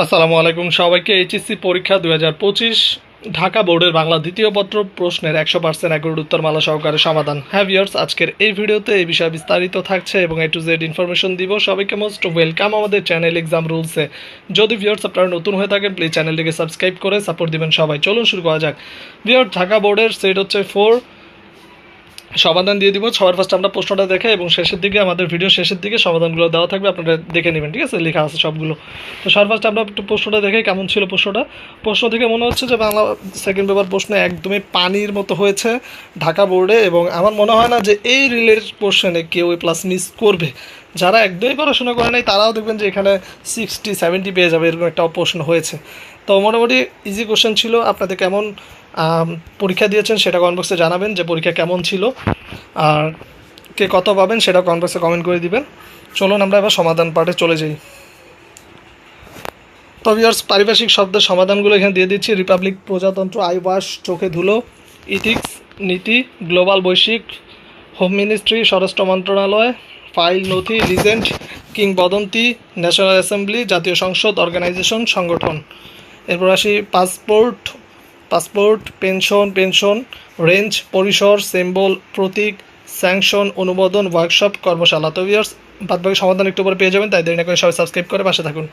আসসালামু আলাইকুম সবাইকে। এইচএসসি পরীক্ষা 2025 ঢাকা বোর্ডের বাংলা দ্বিতীয় পত্র প্রশ্নের 100% অ্যাকুরেট উত্তরমালা সহকারে সমাধান। হ্যাঁ ভিউয়ার্স, আজকের এই ভিডিওতে এই বিষয়ে বিস্তারিত থাকছে এবং A to Z ইনফরমেশন দিব। সবাইকে মোস্ট ওয়েলকাম আমাদের চ্যানেল এক্সাম রুলসে। যদি ভিউয়ার্স আপনারা নতুন হয়ে থাকেন প্লিজ চ্যানেলটিকে সাবস্ক্রাইব করে সাপোর্ট দিবেন সবাই। চলুন শুরু করা যাক। ভিউয়ার্স, ঢাকা বোর্ডের সেট হচ্ছে 4, সমাধান দিয়ে দিব। সবার ফার্স্ট আমরা প্রশ্নটা দেখে এবং শেষের দিকে আমাদের ভিডিও শেষের দিকে সমাধানগুলো দেওয়া থাকবে, আপনারা দেখে নেবেন, ঠিক আছে? লেখা আছে সবগুলো। তো সবার ফার্স্ট আমরা একটু প্রশ্নটা দেখে কেমন ছিল প্রশ্নটা। প্রশ্ন থেকে মনে হচ্ছে যে বাংলা সেকেন্ড পেপার প্রশ্ন একদমই পানির মতো হয়েছে ঢাকা বোর্ডে, এবং আমার মনে হয় না যে এই রিলেটেড কোশ্চেনে কেউ প্লাস মিস করবে। যারা একদমই পড়াশোনা করে নাই তারাও দেখবেন যে এখানে 60-70 পেয়ে যাবে, এরকম একটা প্রশ্ন হয়েছে। তো মোটামুটি ইজি কোশ্চেন ছিল। আপনাদের কেমন পরীক্ষা দিয়েছেন সেটা কমেন্ট বক্সে জানাবেন যে পরীক্ষা কেমন ছিল, আর কে কত পাবেন সেটা কমেন্ট বক্সে কমেন্ট করে দিবেন। চলুন আমরা এবার সমাধান পার্টে চলে যাই। তো ভিউয়ার্স, পারিভাষিক শব্দের সমাধানগুলো এখানে দিয়ে দিচ্ছি। রিপাবলিক, প্রজাতন্ত্র, আইওয়াস, চোখে ধুলো, ইথিক্স, নীতি, গ্লোবাল, বৈশ্বিক, হোম মিনিস্ট্রি, স্বরাষ্ট্র মন্ত্রণালয়, ফাইল, নথি, লিজেন্ড, কিংবদন্তি, ন্যাশনাল অ্যাসেম্বলি, জাতীয় সংসদ, অর্গানাইজেশন, সংগঠন। এরপর আসি পাসপোর্ট, পেনশন, রেঞ্জ, পরিসর, সিম্বল, প্রতীক, স্যাংশন, অনুমোদন, ওয়ার্কশপ, কর্মশালা। তো ভিউয়ার্স, বাদবাকি সমাধান একটু পরে পেয়ে যাবেন, তাই দেরি না করে সবাই সাবস্ক্রাইব করে পাশে থাকুন।